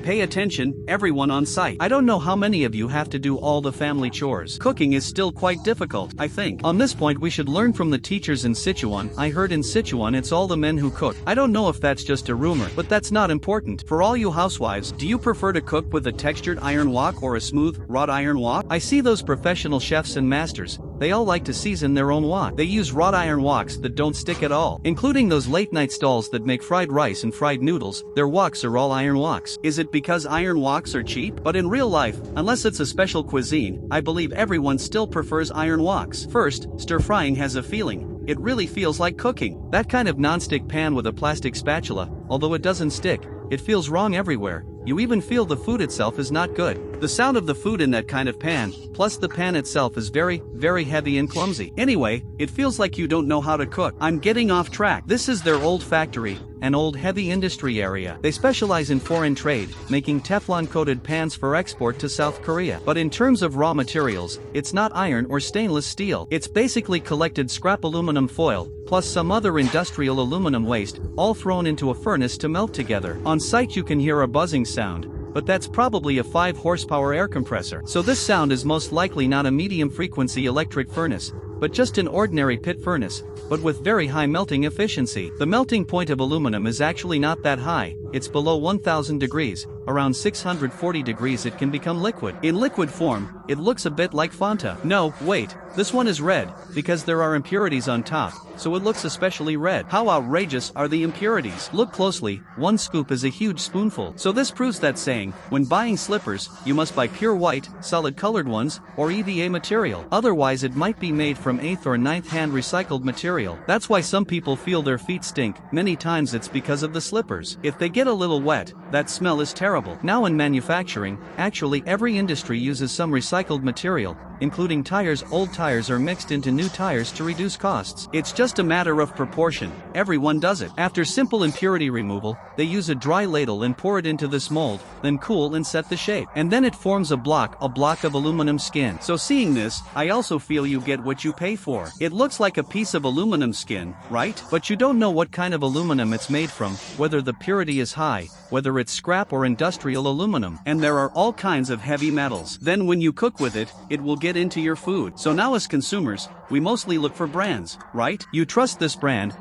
Pay attention, everyone on site. I don't know how many of you have to do all the family chores. Cooking is still quite difficult, I think. On this point we should learn from the teachers in Sichuan. I heard in Sichuan it's all the men who cook. I don't know if that's just a rumor, but that's not important. For all you housewives, do you prefer to cook with a textured iron wok or a smooth, wrought iron wok? I see those professional chefs and masters. They all like to season their own wok. They use wrought iron woks that don't stick at all. Including those late-night stalls that make fried rice and fried noodles, their woks are all iron woks. Is it because iron woks are cheap? But in real life, unless it's a special cuisine, I believe everyone still prefers iron woks. First, stir-frying has a feeling. It really feels like cooking. That kind of non-stick pan with a plastic spatula, although it doesn't stick, it feels wrong everywhere. You even feel the food itself is not good. The sound of the food in that kind of pan, plus the pan itself is very, very heavy and clumsy. Anyway, it feels like you don't know how to cook. I'm getting off track. This is their old factory, an old heavy industry area. They specialize in foreign trade, making Teflon-coated pans for export to South Korea. But in terms of raw materials, it's not iron or stainless steel. It's basically collected scrap aluminum foil, plus some other industrial aluminum waste, all thrown into a furnace to melt together. On site you can hear a buzzing sound, but that's probably a 5-horsepower air compressor. So this sound is most likely not a medium-frequency electric furnace, but just an ordinary pit furnace, but with very high melting efficiency. The melting point of aluminum is actually not that high, it's below 1000 degrees, around 640 degrees it can become liquid. In liquid form, it looks a bit like Fanta. No, wait, this one is red, because there are impurities on top, so it looks especially red. How outrageous are the impurities? Look closely, 1 scoop is a huge spoonful. So this proves that saying, when buying slippers, you must buy pure white, solid colored ones, or EVA material. Otherwise it might be made from 8th or 9th hand recycled material. That's why some people feel their feet stink. Many times it's because of the slippers. If they get a little wet, that smell is terrible. Now in manufacturing, actually every industry uses some recycled material, including tires. Old tires are mixed into new tires to reduce costs. It's just a matter of proportion. Everyone does it. After simple impurity removal, they use a dry ladle and pour it into this mold, then cool and set the shape. And then it forms a block of aluminum skin. So seeing this, I also feel you get what you pay for. It looks like a piece of aluminum skin, right? But you don't know what kind of aluminum it's made from, whether the purity is high, whether it's scrap or industrial aluminum. And there are all kinds of heavy metals. Then when you cook with it, it will get into your food. So now as consumers, we mostly look for brands, right? You trust this brand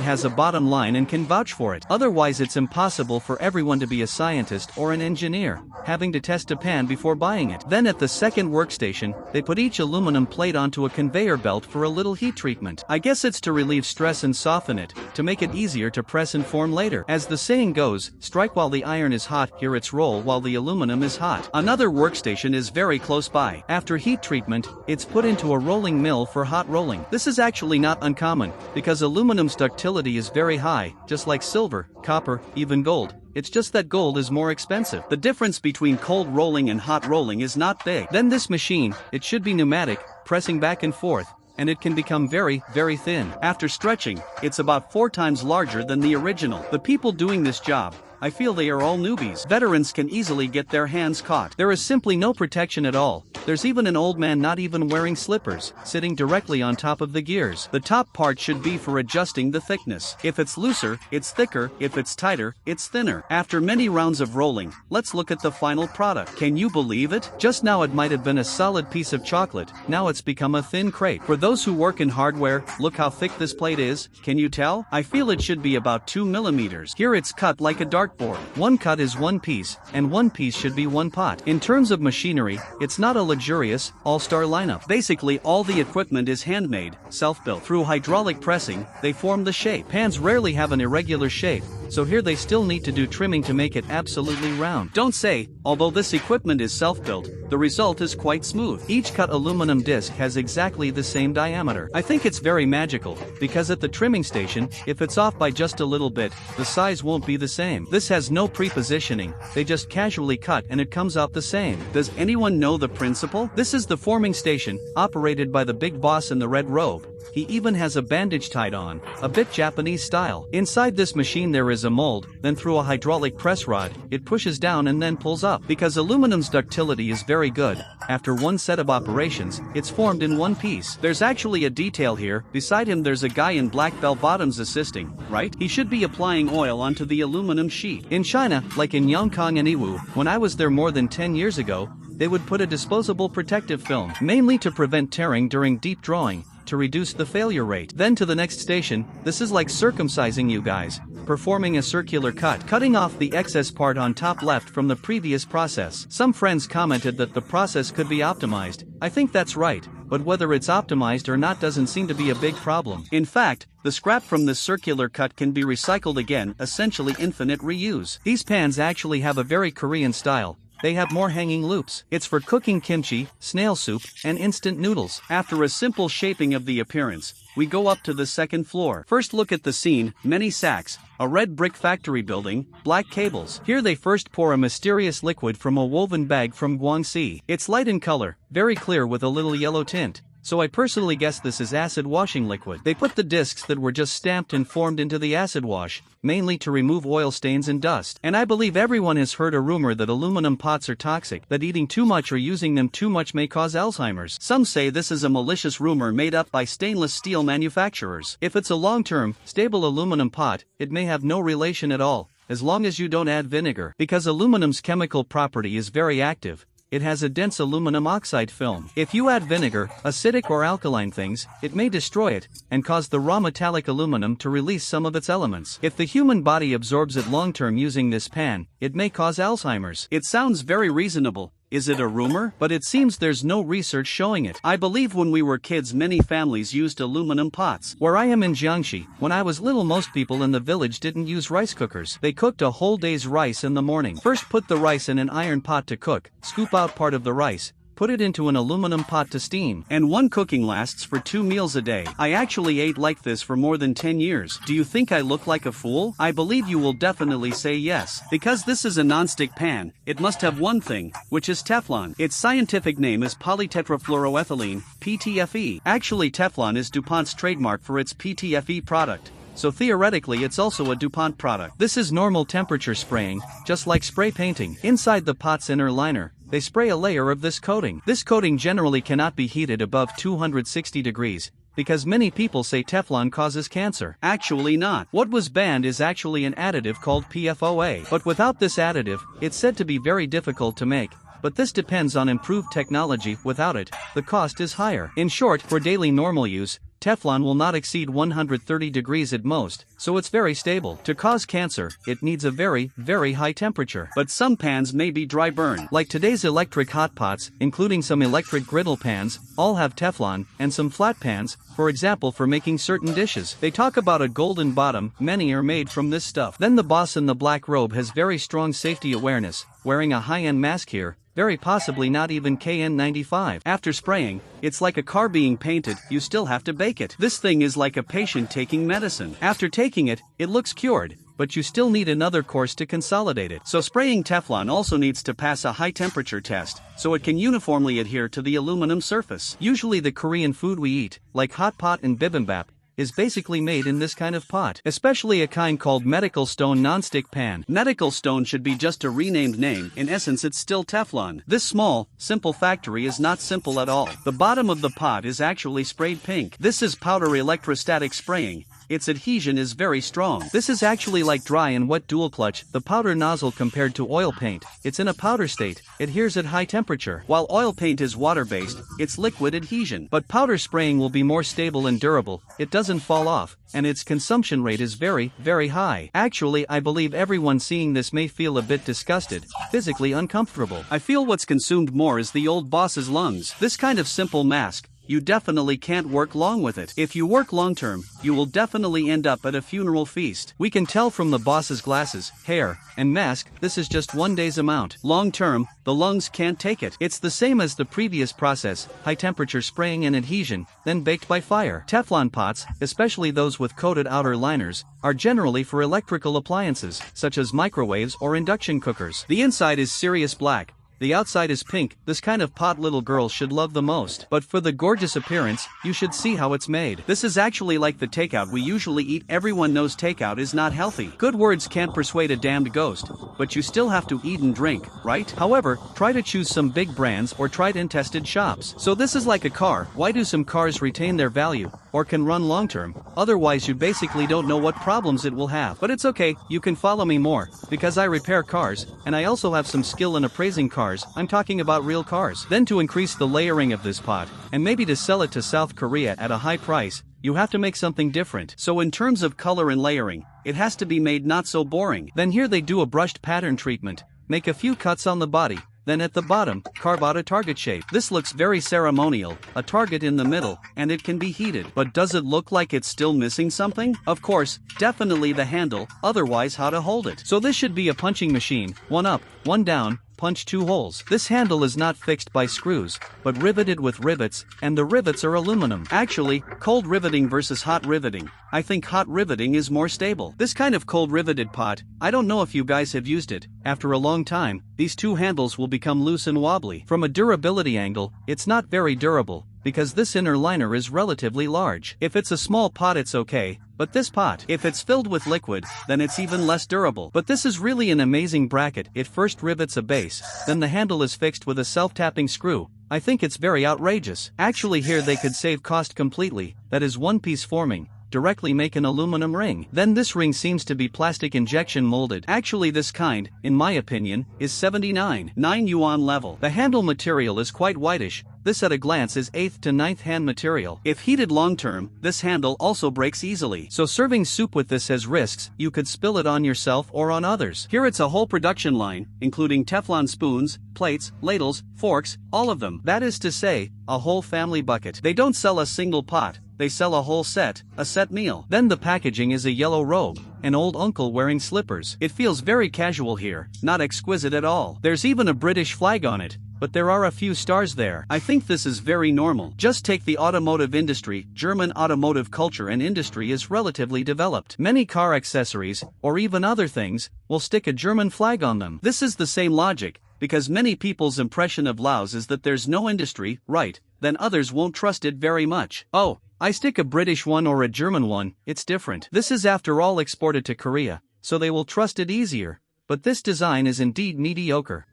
has a bottom line and can vouch for it. Otherwise it's impossible for everyone to be a scientist or an engineer, having to test a pan before buying it. Then at the second workstation, they put each aluminum plate onto a conveyor belt for a little heat treatment. I guess it's to relieve stress and soften it, to make it easier to press and form later. As the saying goes, strike while the iron is hot, here it's roll while the aluminum is hot. Another workstation is very close by. After heat treatment, it's put into a rolling mill for hot rolling. This is actually not uncommon, because aluminum's ductility is very high, just like silver, copper, even gold. It's just that gold is more expensive. The difference between cold rolling and hot rolling is not big. Then this machine, it should be pneumatic, pressing back and forth, and it can become very, very thin. After stretching, it's about 4 times larger than the original. The people doing this job, I feel they are all newbies. Veterans can easily get their hands caught. There is simply no protection at all. There's even an old man not even wearing slippers, sitting directly on top of the gears. The top part should be for adjusting the thickness. If it's looser, it's thicker. If it's tighter, it's thinner. After many rounds of rolling, let's look at the final product. Can you believe it? Just now it might have been a solid piece of chocolate. Now it's become a thin crepe. For those who work in hardware, look how thick this plate is. Can you tell? I feel it should be about 2 millimeters. Here it's cut like a dartboard. One cut is 1 piece, and 1 piece should be 1 pot. In terms of machinery, it's not a luxurious, all-star lineup. Basically all the equipment is handmade, self-built. Through hydraulic pressing, they form the shape. Pans rarely have an irregular shape, so here they still need to do trimming to make it absolutely round. Don't say, although this equipment is self-built, the result is quite smooth. Each cut aluminum disc has exactly the same diameter. I think it's very magical, because at the trimming station, if it's off by just a little bit, the size won't be the same. This has no pre-positioning, they just casually cut and it comes out the same. Does anyone know the principle? This is the forming station, operated by the big boss in the red robe. he even has a bandage tied on, a bit Japanese style. Inside this machine there is a mold, then through a hydraulic press rod, it pushes down and then pulls up. Because aluminum's ductility is very good, after one set of operations, it's formed in one piece. There's actually a detail here, beside him there's a guy in black bell-bottoms assisting, right? He should be applying oil onto the aluminum sheet. In China, like in Yongkang and Yiwu, when I was there more than 10 years ago, they would put a disposable protective film, mainly to prevent tearing during deep drawing, to reduce the failure rate. Then to the next station, this is like circumcising you guys, performing a circular cut, cutting off the excess part on top left from the previous process. Some friends commented that the process could be optimized. I think that's right, but whether it's optimized or not doesn't seem to be a big problem. In fact, the scrap from this circular cut can be recycled again, essentially infinite reuse. These pans actually have a very Korean style. They have more hanging loops. It's for cooking kimchi, snail soup, and instant noodles. After a simple shaping of the appearance, we go up to the second floor. First look at the scene, many sacks, a red brick factory building, black cables. Here they first pour a mysterious liquid from a woven bag from Guangxi. It's light in color, very clear with a little yellow tint. So I personally guess this is acid washing liquid. They put the discs that were just stamped and formed into the acid wash, mainly to remove oil stains and dust. And I believe everyone has heard a rumor that aluminum pots are toxic, that eating too much or using them too much may cause Alzheimer's. Some say this is a malicious rumor made up by stainless steel manufacturers. If it's a long-term, stable aluminum pot, it may have no relation at all, as long as you don't add vinegar. Because aluminum's chemical property is very active, it has a dense aluminum oxide film. If you add vinegar, acidic or alkaline things, it may destroy it, and cause the raw metallic aluminum to release some of its elements. If the human body absorbs it long-term using this pan, it may cause Alzheimer's. It sounds very reasonable. Is it a rumor? But it seems there's no research showing it. I believe when we were kids many families used aluminum pots. Where I am in Jiangxi, when I was little most people in the village didn't use rice cookers. They cooked a whole day's rice in the morning. First put the rice in an iron pot to cook, scoop out part of the rice, put it into an aluminum pot to steam, and one cooking lasts for 2 meals a day. I actually ate like this for more than 10 years. Do you think I look like a fool? I believe you will definitely say yes. Because this is a non-stick pan, it must have one thing, which is Teflon. Its scientific name is polytetrafluoroethylene, PTFE. Actually Teflon is DuPont's trademark for its PTFE product. So theoretically it's also a DuPont product. This is normal temperature spraying, just like spray painting. Inside the pot's inner liner, they spray a layer of this coating. This coating generally cannot be heated above 260 degrees, because many people say Teflon causes cancer. Actually not. What was banned is actually an additive called PFOA. But without this additive, it's said to be very difficult to make. But this depends on improved technology. Without it, the cost is higher. In short, for daily normal use, Teflon will not exceed 130 degrees at most, so it's very stable. To cause cancer, it needs a very, very high temperature. But some pans may be dry burn. Like today's electric hot pots, including some electric griddle pans, all have Teflon, and some flat pans, for example for making certain dishes. They talk about a golden bottom, many are made from this stuff. Then the boss in the black robe has very strong safety awareness, wearing a high-end mask here, very possibly not even KN95. After spraying, it's like a car being painted, you still have to bake it. This thing is like a patient taking medicine. After taking it, it looks cured, but you still need another course to consolidate it. So spraying Teflon also needs to pass a high temperature test, so it can uniformly adhere to the aluminum surface. Usually the Korean food we eat, like hot pot and bibimbap, is basically made in this kind of pot, especially a kind called medical stone non-stick pan. Medical stone should be just a renamed name, in essence it's still Teflon. This small, simple factory is not simple at all. The bottom of the pot is actually sprayed pink. This is powder electrostatic spraying. Its adhesion is very strong. This is actually like dry and wet dual clutch. The powder nozzle compared to oil paint, it's in a powder state, adheres at high temperature. While oil paint is water-based, it's liquid adhesion. But powder spraying will be more stable and durable, it doesn't fall off, and its consumption rate is very, very high. Actually, I believe everyone seeing this may feel a bit disgusted, physically uncomfortable. I feel what's consumed more is the old boss's lungs. This kind of simple mask, you definitely can't work long with it. If you work long term, you will definitely end up at a funeral feast. We can tell from the boss's glasses, hair, and mask, this is just 1 day's amount. Long term, the lungs can't take it. It's the same as the previous process, high temperature spraying and adhesion, then baked by fire. Teflon pots, especially those with coated outer liners, are generally for electrical appliances, such as microwaves or induction cookers. The inside is serious black, The outside is pink, this kind of pot little girls should love the most. But for the gorgeous appearance, you should see how it's made. This is actually like the takeout we usually eat. Everyone knows takeout is not healthy. Good words can't persuade a damned ghost, but you still have to eat and drink, right? However, try to choose some big brands or tried and tested shops. So this is like a car. Why do some cars retain their value, or can run long term? Otherwise you basically don't know what problems it will have. But it's okay, you can follow me more, because I repair cars, and I also have some skill in appraising cars. I'm talking about real cars. Then to increase the layering of this pot, and maybe to sell it to South Korea at a high price, you have to make something different. So in terms of color and layering, it has to be made not so boring. Then here they do a brushed pattern treatment, make a few cuts on the body, then at the bottom, carve out a target shape. This looks very ceremonial, a target in the middle, and it can be heated. But does it look like it's still missing something? Of course, definitely the handle, otherwise how to hold it. So this should be a punching machine, one up, one down, punch 2 holes. This handle is not fixed by screws, but riveted with rivets, and the rivets are aluminum. Actually, cold riveting versus hot riveting. I think hot riveting is more stable. This kind of cold riveted pot, I don't know if you guys have used it. After a long time, these 2 handles will become loose and wobbly. From a durability angle, it's not very durable, because this inner liner is relatively large. If it's a small pot it's okay, but this pot, if it's filled with liquid, then it's even less durable. But this is really an amazing bracket. It first rivets a base, then the handle is fixed with a self-tapping screw. I think it's very outrageous. Actually here they could save cost completely, that is one piece forming. Directly make an aluminum ring. Then this ring seems to be plastic injection molded. Actually this kind, in my opinion, is 79.9 yuan level. The handle material is quite whitish. This at a glance is 8th to 9th hand material. If heated long term, this handle also breaks easily. So serving soup with this has risks. You could spill it on yourself or on others. Here it's a whole production line, including Teflon spoons, plates, ladles, forks, all of them. That is to say, a whole family bucket. They don't sell a single pot. They sell a whole set, a set meal. Then the packaging is a yellow robe, an old uncle wearing slippers. It feels very casual here, not exquisite at all. There's even a British flag on it, but there are a few stars there. I think this is very normal. Just take the automotive industry. German automotive culture and industry is relatively developed. Many car accessories, or even other things, will stick a German flag on them. This is the same logic, because many people's impression of Laos is that there's no industry, right? Then others won't trust it very much. Oh, I stick a British one or a German one, it's different. This is after all exported to Korea, so they will trust it easier. But this design is indeed mediocre.